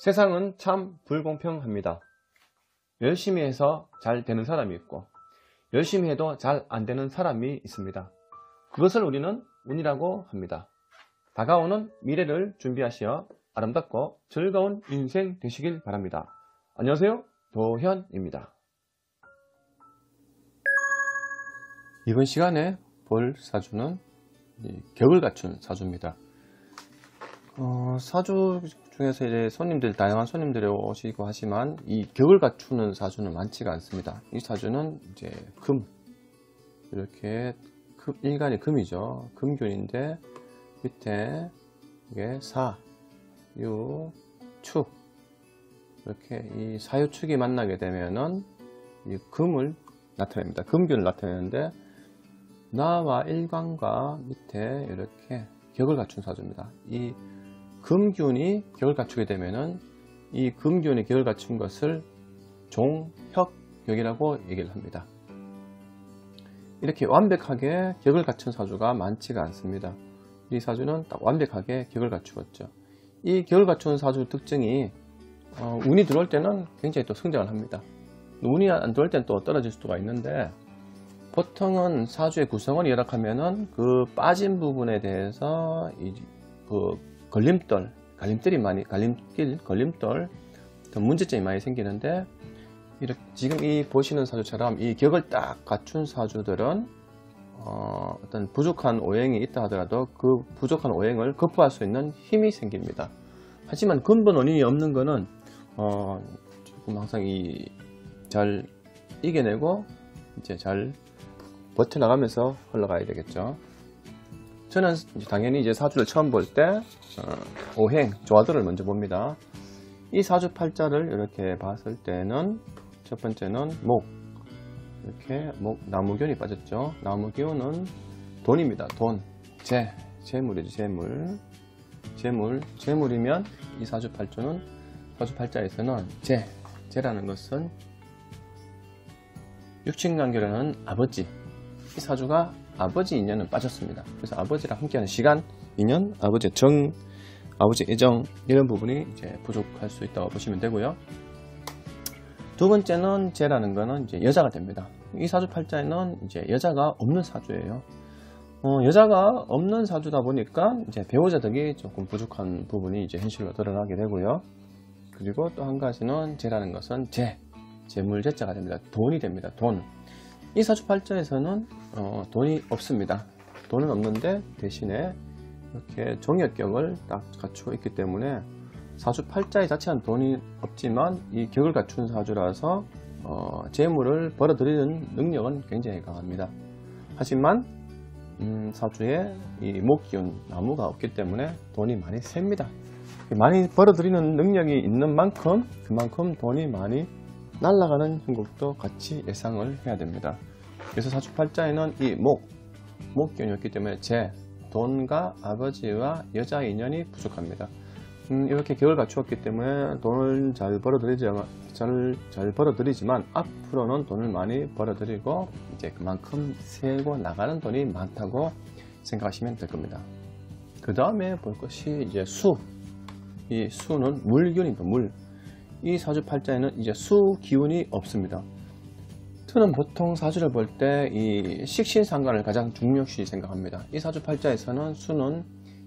세상은 참 불공평합니다. 열심히 해서 잘 되는 사람이 있고 열심히 해도 잘 안 되는 사람이 있습니다. 그것을 우리는 운이라고 합니다. 다가오는 미래를 준비하시어 아름답고 즐거운 인생 되시길 바랍니다. 안녕하세요, 도현입니다. 이번 시간에 볼 사주는 격을 갖춘 사주입니다. 사주 중에서 이제 다양한 손님들이 오시고 하지만 이 격을 갖추는 사주는 많지가 않습니다. 이 사주는 이제 금, 이렇게 일간이 금이죠. 금균인데 밑에 이게 사, 유, 축, 이렇게 이 사유축이 만나게 되면은 이 금을 나타냅니다. 금균을 나타내는데 나와 일간과 밑에 이렇게 격을 갖춘 사주입니다. 이 금균이 격을 갖추게 되면은 이 금균이 격을 갖춘 것을 종혁격이라고 얘기를 합니다. 이렇게 완벽하게 격을 갖춘 사주가 많지가 않습니다. 이 사주는 딱 완벽하게 격을 갖추었죠. 이 격을 갖춘 사주 특징이 운이 들어올 때는 굉장히 또 성장을 합니다. 운이 안 들어올 때는 또 떨어질 수가 있는데, 보통은 사주의 구성원이 열악하면은 그 빠진 부분에 대해서 걸림돌, 문제점이 많이 생기는데, 이렇게 지금 이 보시는 사주처럼 이 격을 딱 갖춘 사주들은 어떤 부족한 오행이 있다 하더라도 그 부족한 오행을 극복할 수 있는 힘이 생깁니다. 하지만 근본 원인이 없는 거는 조금 항상 잘 이겨내고 이제 잘 버텨나가면서 흘러가야 되겠죠. 저는 당연히 이제 사주를 처음 볼 때 오행, 조화들을 먼저 봅니다. 이 사주 팔자를 이렇게 봤을 때는 첫 번째는 목, 이렇게 나무기운이 빠졌죠. 나무기운은 돈입니다. 돈, 재물이죠. 재물이면 이 사주 팔자에서는 재라는 것은 육친관계라는 아버지, 이 사주가 아버지 인연은 빠졌습니다. 그래서 아버지랑 함께하는 시간, 인연, 아버지의 정, 아버지의 애정, 이런 부분이 이제 부족할 수 있다고 보시면 되고요. 두 번째는 재라는 거는 이제 여자가 됩니다. 이 사주 팔자에는 이제 여자가 없는 사주예요. 여자가 없는 사주다 보니까 이제 배우자 덕이 조금 부족한 부분이 이제 현실로 드러나게 되고요. 그리고 또 한 가지는 재라는 것은 재물재자가 됩니다. 돈이 됩니다. 돈. 이 사주 팔자에서는 돈이 없습니다. 돈은 없는데 대신에 이렇게 종혁격을 딱 갖추고 있기 때문에 사주 팔자의 자체는 돈이 없지만 이 격을 갖춘 사주라서 재물을 벌어들이는 능력은 굉장히 강합니다. 하지만 사주에 이 목기운, 나무가 없기 때문에 돈이 많이 셉니다. 많이 벌어들이는 능력이 있는 만큼 그만큼 돈이 많이 날아가는 형국도 같이 예상을 해야 됩니다. 그래서 사주 팔자에는 이 목기운이 없기 때문에 돈과 아버지와 여자 인연이 부족합니다. 이렇게 격을 갖추었기 때문에 돈을 잘 벌어들이지만 앞으로는 돈을 많이 벌어들이고 이제 그만큼 세고 나가는 돈이 많다고 생각하시면 될 겁니다. 그 다음에 볼 것이 이제 이 수는 물기운입니다. 이 사주 팔자에는 이제 수 기운이 없습니다. 저는 보통 사주를 볼 때 이 식신상관을 가장 중요시 생각합니다. 이 사주 팔자에서는 수는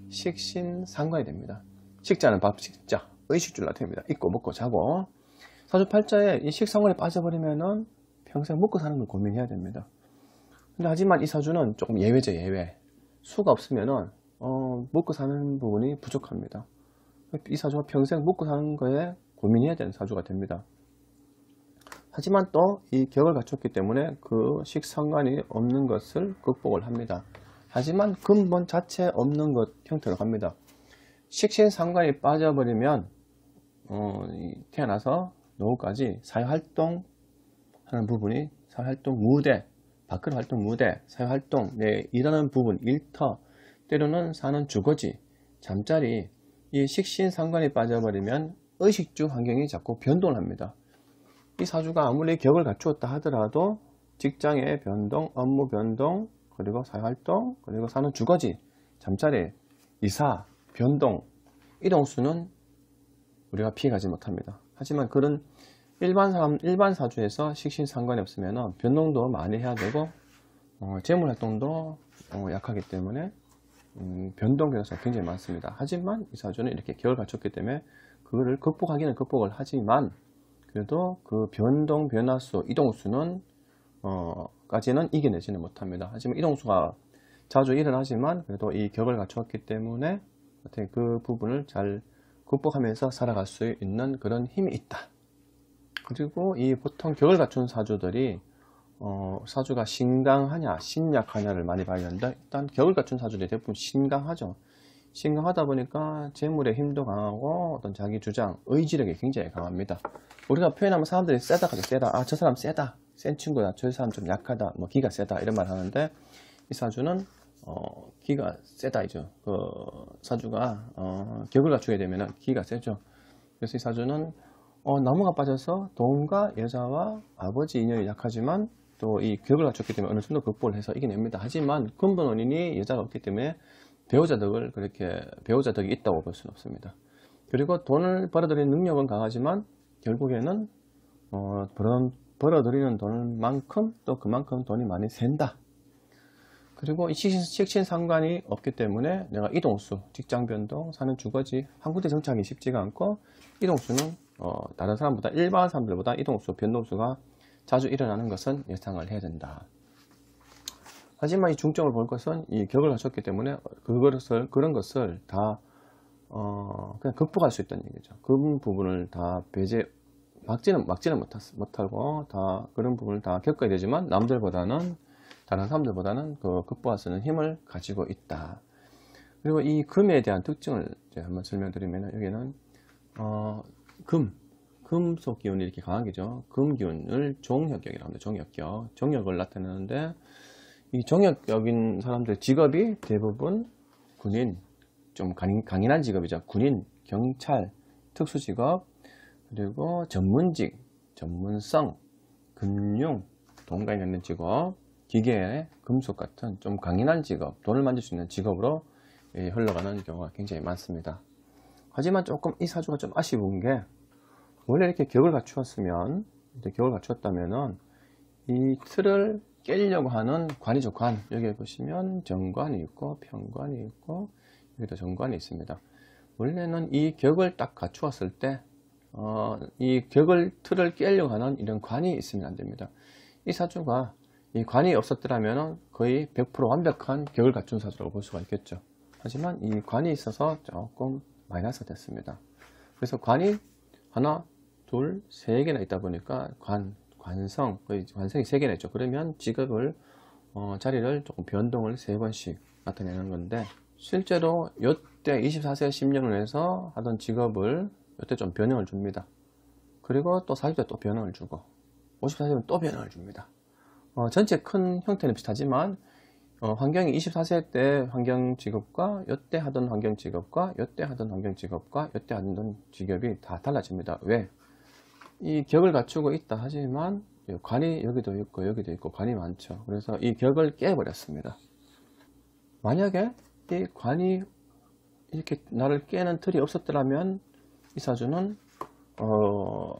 식신상관이 됩니다. 식자는 밥, 식자, 의식줄 나타냅니다. 입고 먹고 자고. 사주 팔자에 이 식상관이 빠져버리면은 평생 먹고 사는 걸 고민해야 됩니다. 근데 하지만 이 사주는 조금 예외죠, 예외. 수가 없으면은 먹고 사는 부분이 부족합니다. 이 사주가 평생 먹고 사는 거에 고민해야 되는 사주가 됩니다. 하지만 또 이 격을 갖췄기 때문에 그 식상관이 없는 것을 극복을 합니다. 하지만 근본 자체 없는 것 형태로 갑니다. 식신상관이 빠져버리면 태어나서 노후까지 사회활동 하는 부분이 사회활동 무대, 밖으로 활동 무대, 사회활동, 일하는 부분, 일터, 때로는 사는 주거지, 잠자리, 이 식신상관이 빠져버리면 의식주 환경이 자꾸 변동을 합니다. 이 사주가 아무리 격을 갖추었다 하더라도 직장의 변동, 업무 변동, 그리고 사회활동, 그리고 사는 주거지, 잠자리, 이사, 변동, 이동수는 우리가 피해가지 못합니다. 하지만 그런 일반 사주에서 식신 상관이 없으면 변동도 많이 해야 되고 재물 활동도 약하기 때문에 변동 변수가 굉장히 많습니다. 하지만 이 사주는 이렇게 격을 갖췄기 때문에 그거를 극복하기는 극복을 하지만 그래도 그 변동 변화수 이동수는 까지는 이겨내지는 못합니다. 하지만 이동수가 자주 일어나지만 그래도 이 격을 갖추었기 때문에 그 부분을 잘 극복하면서 살아갈 수 있는 그런 힘이 있다. 그리고 이 보통 격을 갖춘 사주들이 사주가 신강하냐 신약하냐를 많이 봐야 하는데, 일단 격을 갖춘 사주들이 대부분 신강하죠. 신강하다 보니까 재물의 힘도 강하고 어떤 자기 주장, 의지력이 굉장히 강합니다. 우리가 표현하면 사람들이 세다 하죠. 세다. 아, 저 사람 세다. 센 친구다. 저 사람 좀 약하다. 뭐 기가 세다. 이런 말 하는데, 이 사주는 기가 세다이죠. 그 사주가 격을 갖추게 되면 기가 세죠. 그래서 이 사주는 나무가 빠져서 돈과 여자와 아버지 인연이 약하지만 또 이 격을 갖췄기 때문에 어느 정도 극복을 해서 이겨냅니다. 하지만 근본 원인이 여자가 없기 때문에 배우자 덕이 있다고 볼 수는 없습니다. 그리고 돈을 벌어들이는 능력은 강하지만 결국에는 벌어들이는 돈만큼 또 그만큼 돈이 많이 샌다. 그리고 이 식신 상관이 없기 때문에 내가 이동수, 직장 변동, 사는 주거지 한 군데 정착하기 쉽지가 않고, 이동수는 다른 사람보다, 일반 사람들보다 이동수, 변동수가 자주 일어나는 것은 예상을 해야 된다. 하지만 이 중점을 볼 것은 이 격을 갖췄기 때문에 그런 것을 다 그냥 극복할 수 있다는 얘기죠. 그 부분을 다 막지는 못하고 다 그런 부분을 다 겪어야 되지만 다른 사람들보다는 그 극복할 수 있는 힘을 가지고 있다. 그리고 이 금에 대한 특징을 이제 한번 설명드리면, 여기는 금속 기운이 이렇게 강한 게죠. 금 기운을 종혁격이라고 합니다. 종혁격. 종혁을 나타내는데, 이 종혁격인 사람들 직업이 대부분 군인, 좀 강인한 직업이죠. 군인, 경찰, 특수직업, 그리고 전문직, 전문성, 금융, 돈과 있는 직업, 기계, 금속 같은 좀 강인한 직업, 돈을 만질 수 있는 직업으로 흘러가는 경우가 굉장히 많습니다. 하지만 조금 이 사주가 좀 아쉬운 게, 원래 이렇게 격을 갖추었다면은 이 틀을 깨려고 하는 관이죠. 관. 여기 보시면 정관이 있고 편관이 있고 여기도 정관이 있습니다. 원래는 이 격을 딱 갖추었을 때 이 틀을 깨려고 하는 이런 관이 있으면 안 됩니다. 이 사주가 이 관이 없었더라면 거의 100% 완벽한 격을 갖춘 사주라고 볼 수가 있겠죠. 하지만 이 관이 있어서 조금 마이너스 됐습니다. 그래서 관이 하나, 둘, 세 개나 있다 보니까 관성, 거의 관성이 세 개나 있죠. 그러면 직업을 자리를 조금 변동을 3번씩 나타내는 건데, 실제로 이때 24세 10년을 해서 하던 직업을 이때 좀 변형을 줍니다. 그리고 또 40대 또 변형을 주고 54세는 또 변형을 줍니다. 전체 큰 형태는 비슷하지만 환경이 24세 때 환경 직업과 이때 하던 환경 직업과 이때 하던 환경 직업과 이때 하던 직업이 다 달라집니다. 왜? 이 격을 갖추고 있다 하지만 관이 여기도 있고 관이 많죠. 그래서 이 격을 깨버렸습니다. 만약에 이 관이 이렇게 나를 깨는 틀이 없었더라면 이 사주는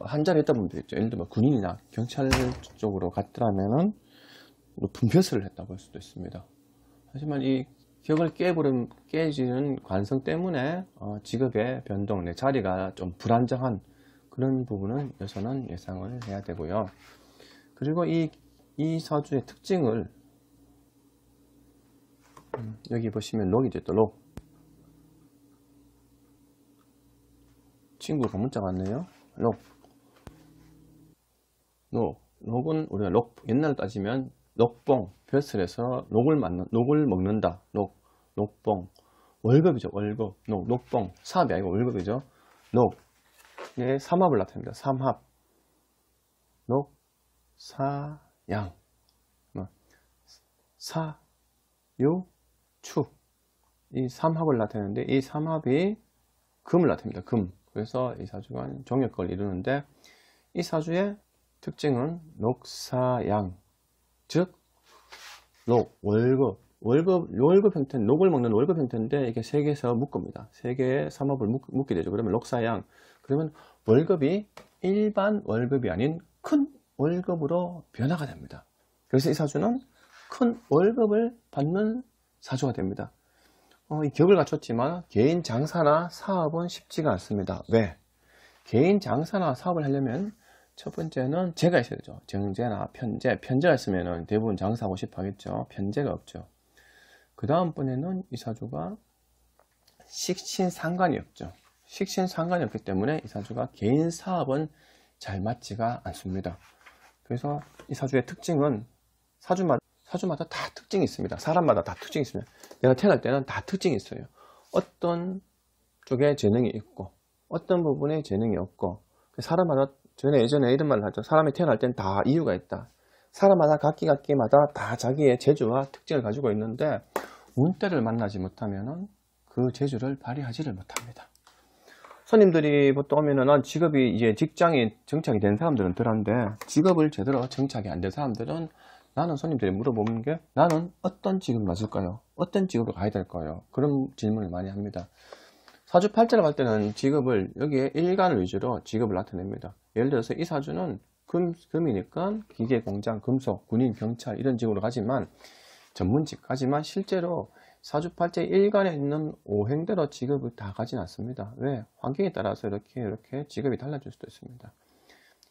한 자리에 있다 보면 되겠죠. 예를 들면 군인이나 경찰 쪽으로 갔더라면은 높은 벼슬을 했다고 할 수도 있습니다. 하지만 이 격을 깨지는 관성 때문에 직업의 변동, 내 자리가 좀 불안정한 그런 부분은 여기서는 예상을 해야 되고요. 그리고 이 사주의 특징을 여기 보시면 록이죠. 또 록. 친구가 문자가 왔네요. 록은 우리가 옛날 따지면 록봉, 벼슬에서 녹을 먹는다. 록봉. 월급이죠. 월급. 녹봉. 사업이 아니고 월급이죠. 록의 삼합을 나타냅니다. 삼합. 녹, 사, 양. 사, 유, 추. 이 삼합을 나타내는데, 이 삼합이 금을 나타냅니다. 금. 그래서 이 사주가 종역격을 이루는데, 이 사주의 특징은 녹사양. 즉, 월급 형태는, 녹을 먹는 월급 형태인데, 이게 세 개에서 묶습니다. 세 개의 삼합을 묶게 되죠. 그러면 녹사양. 그러면 월급이 일반 월급이 아닌 큰 월급으로 변화가 됩니다. 그래서 이 사주는 큰 월급을 받는 사주가 됩니다. 이 격을 갖췄지만 개인 장사나 사업은 쉽지가 않습니다. 왜? 개인 장사나 사업을 하려면 첫 번째는 재가 있어야 되죠. 정제나 편재. 편재가 있으면 대부분 장사하고 싶어 하겠죠. 편재가 없죠. 그 다음번에는 이 사주가 식신상관이 없죠. 식신상관이 없기 때문에 이 사주가 개인 사업은 잘 맞지가 않습니다. 그래서 이 사주의 특징은 사주마다 다 특징이 있습니다. 사람마다 다 특징이 있습니다. 내가 태어날 때는 다 특징이 있어요. 어떤 쪽에 재능이 있고 어떤 부분에 재능이 없고 사람마다 예전에 이런 말을 하죠. 사람이 태어날 때는 다 이유가 있다. 사람마다 각기마다 다 자기의 재주와 특징을 가지고 있는데 운때를 만나지 못하면 그 재주를 발휘하지를 못합니다. 손님들이 보통 오면은 직업이 이제 직장이 정착이 된 사람들은 덜한데 직업을 제대로 정착이 안 된 사람들은 나는 손님들이 물어보는 게 나는 어떤 직업이 맞을까요? 어떤 직업으로 가야 될까요? 그런 질문을 많이 합니다. 사주팔자를 할 때는 직업을 여기에 일간을 위주로 직업을 나타냅니다. 예를 들어서 이 사주는 금이니까 기계공장, 금속, 군인, 경찰 이런 직업으로 가지만 전문직 가지만 실제로 사주팔자의 일간에 있는 오행대로 직업을 다 가진 않습니다. 왜? 환경에 따라서 이렇게 직업이 달라질 수도 있습니다.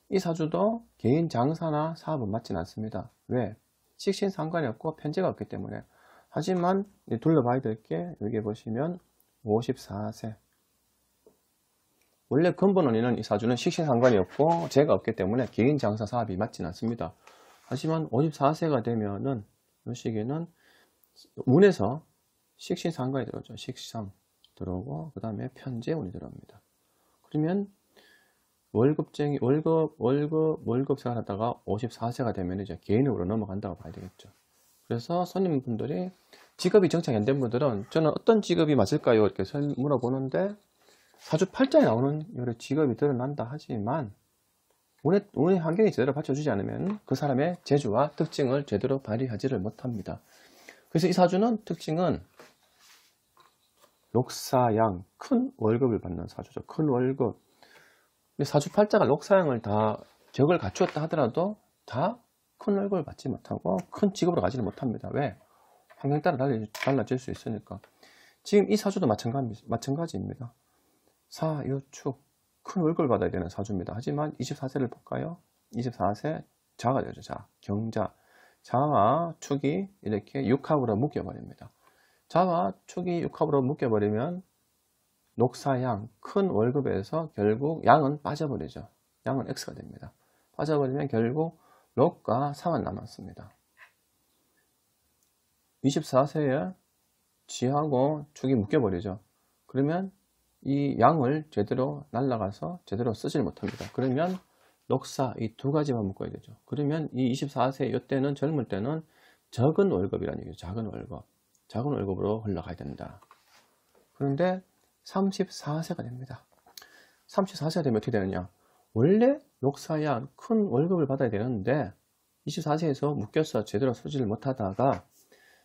이 사주도 개인 장사나 사업은 맞진 않습니다. 왜? 식신상관이 없고 편제가 없기 때문에. 하지만 둘러봐야 될 게 여기 보시면 54세. 원래 근본 원인은 이 사주는 식신상관이 없고 재가 없기 때문에 개인 장사 사업이 맞진 않습니다. 하지만 54세가 되면은 이 시기는 운에서 식신상관이 들어오죠. 식상 들어오고 그 다음에 편재운이 들어옵니다. 그러면 월급 생활하다가 54세가 되면 이제 개인으로 넘어간다고 봐야 되겠죠. 그래서 손님분들이 직업이 정착이 안 된 분들은 저는 어떤 직업이 맞을까요? 이렇게 물어보는데 사주팔자에 나오는 여러 직업이 드러난다 하지만 운의 환경이 제대로 받쳐주지 않으면 그 사람의 재주와 특징을 제대로 발휘하지를 못합니다. 그래서 이 사주는 특징은 녹사양, 큰 월급을 받는 사주죠. 큰 월급. 근데 사주팔자가 녹사양을 다 격을 갖추었다 하더라도 다 큰 월급을 받지 못하고 큰 직업으로 가지를 못합니다. 왜? 환경 따라 달라질 수 있으니까. 지금 이 사주도 마찬가지입니다. 사유축, 큰 월급을 받아야 되는 사주입니다. 하지만 24세를 볼까요? 24세 자가 되죠. 자, 경자. 자와 축이 이렇게 육합으로 묶여버립니다. 자와 축이 육합으로 묶여버리면 녹사양, 큰 월급에서 결국 양은 빠져버리죠. 양은 X가 됩니다. 빠져버리면 결국 녹과 상은 남았습니다. 24세에 지하고 축이 묶여버리죠. 그러면 이 양을 제대로 날아가서 제대로 쓰질 못합니다. 그러면 녹사, 이 두 가지만 묶어야 되죠. 그러면 이 24세 이때는 젊을 때는 적은 월급이라는 얘기죠. 작은 월급. 작은 월급으로 흘러가야 된다. 그런데 34세가 됩니다. 34세가 되면 어떻게 되느냐? 원래 녹사야 큰 월급을 받아야 되는데 24세에서 묶여서 제대로 쓰지를 못하다가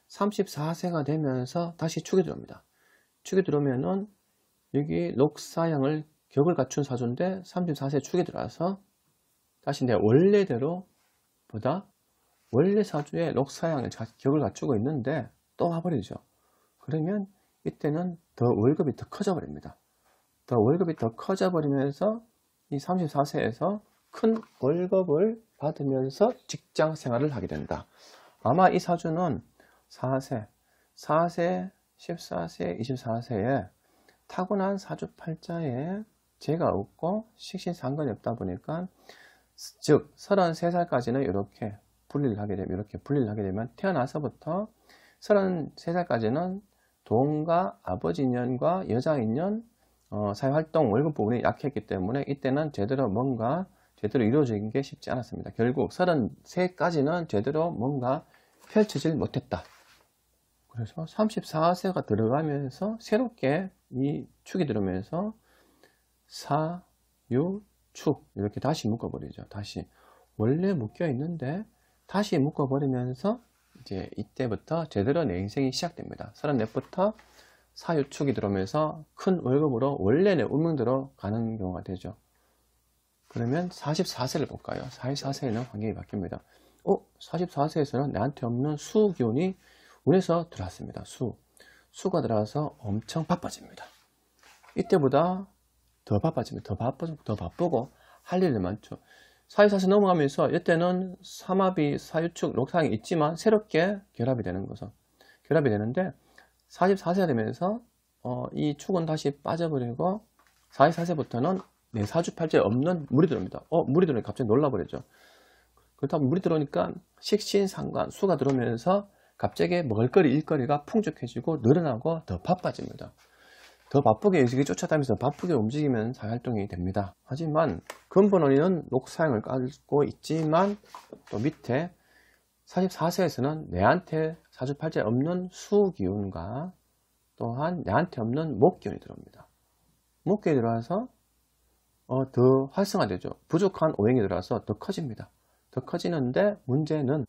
34세가 되면서 다시 축이 들어옵니다. 축이 들어오면은 여기 녹사양을 격을 갖춘 사주인데 34세 축이 들어와서 다시 내 원래대로 보다 원래 사주에 녹사양의 격을 갖추고 있는데 또 와버리죠. 그러면 이때는 더 월급이 더 커져 버립니다. 더 월급이 더 커져 버리면서 이 34세에서 큰 월급을 받으면서 직장 생활을 하게 된다. 아마 이 사주는 4세, 14세, 24세에 타고난 사주팔자에 재가 없고 식신상관이 없다 보니까 즉 33살까지는 이렇게 분리를 하게 되면 태어나서부터 33살까지는 돈과 아버지 인연과 여자 인연, 사회활동 월급 부분이 약했기 때문에 이때는 제대로 이루어지는 게 쉽지 않았습니다. 결국 33까지는 제대로 뭔가 펼치질 못했다. 그래서 34세가 들어가면서 새롭게 이 축이 들어오면서 사, 유, 축 이렇게 다시 묶어버리죠. 다시 원래 묶여 있는데 다시 묶어버리면서 이제 이때부터 제대로 내 인생이 시작됩니다. 34부터 사유축이 들어오면서 큰 월급으로 원래 내 운명대로 가는 경우가 되죠. 그러면 44세를 볼까요? 44세에는 환경이 바뀝니다. 44세에서는 나한테 없는 수 기운이 운에서 들어왔습니다. 수가 들어와서 엄청 바빠집니다. 이때보다 더 바빠집니다. 더 바쁘고 할 일이 많죠. 44세 넘어가면서 이때는 삼합이 사유축 록사항이 있지만 새롭게 결합이 되는 거죠. 결합이 되는데 44세가 되면서 이 축은 다시 빠져버리고 44세부터는 내 사주팔자에 없는 물이 들어옵니다. 물이 들어오니까 갑자기 놀라버리죠. 그렇다면 물이 들어오니까 식신상관 수가 들어오면서 갑자기 먹을거리 일거리가 풍족해지고 늘어나고 더 바빠집니다. 더 바쁘게 의식이 쫓아다니면서 바쁘게 움직이면 사활동이 됩니다. 하지만 근본 원인은 녹사형을 깔고 있지만 또 밑에 44세에서는 내한테 사주팔자에 없는 수기운과 또한 내한테 없는 목기운이 들어옵니다. 목기운이 들어와서 더 활성화되죠. 부족한 오행이 들어와서 더 커집니다. 더 커지는데 문제는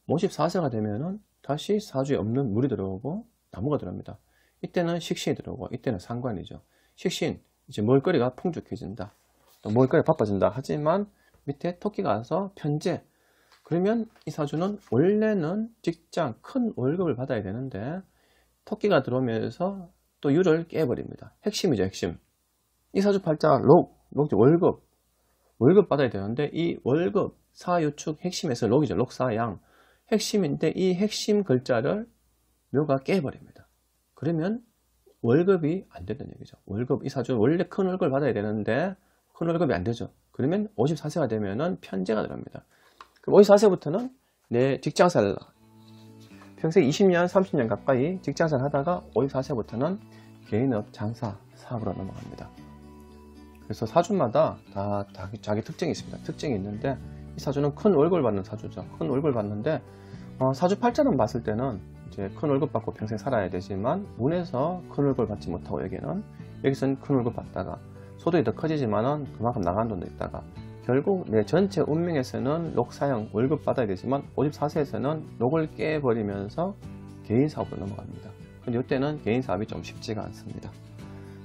54세가 되면은 다시 사주에 없는 물이 들어오고 나무가 들어옵니다. 이때는 식신이 들어오고 이때는 상관이죠. 식신, 이제 먹을거리가 풍족해진다. 또 먹을거리가 바빠진다. 하지만 밑에 토끼가 와서 편재. 그러면 이 사주는 원래는 직장, 큰 월급을 받아야 되는데 토끼가 들어오면서 또 유를 깨버립니다. 핵심이죠, 핵심. 이 사주팔자 월급 받아야 되는데 이 월급, 사유축 핵심에서 록이죠. 록사양. 핵심인데 이 핵심 글자를 묘가 깨버립니다. 그러면 월급이 안 된다는 얘기죠. 이 사주는 원래 큰 월급을 받아야 되는데 큰 월급이 안 되죠. 그러면 54세가 되면은 편재가 들어갑니다. 그럼 54세부터는 내 직장생활, 평생 20년, 30년 가까이 직장생활 하다가 54세부터는 개인업, 장사, 사업으로 넘어갑니다. 그래서 사주마다 다 자기 특징이 있습니다. 특징이 있는데 이 사주는 큰 월급을 받는 사주죠. 큰 월급을 받는데 사주팔자는 봤을 때는 이제 큰 월급 받고 평생 살아야 되지만 운에서 큰 월급을 받지 못하고 여기서는 큰 월급 받다가 소득이 더 커지지만은 그만큼 나가는 돈도 있다가 결국 내 전체 운명에서는 록사형 월급 받아야 되지만 54세에서는 록을 깨버리면서 개인 사업으로 넘어갑니다. 근데 이때는 개인 사업이 좀 쉽지가 않습니다.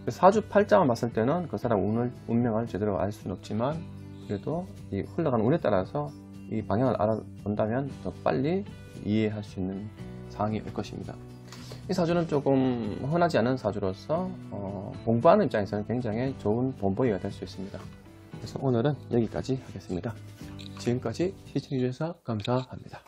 사주팔자만 봤을 때는 그 사람 운명을 제대로 알 수는 없지만 그래도 이 흘러가는 운에 따라서 이 방향을 알아본다면 더 빨리 이해할 수 있는 상황이 올 것입니다. 이 사주는 조금 흔하지 않은 사주로서 공부하는 입장에서는 굉장히 좋은 본보기가 될 수 있습니다. 그래서 오늘은 여기까지 하겠습니다. 지금까지 시청해주셔서 감사합니다.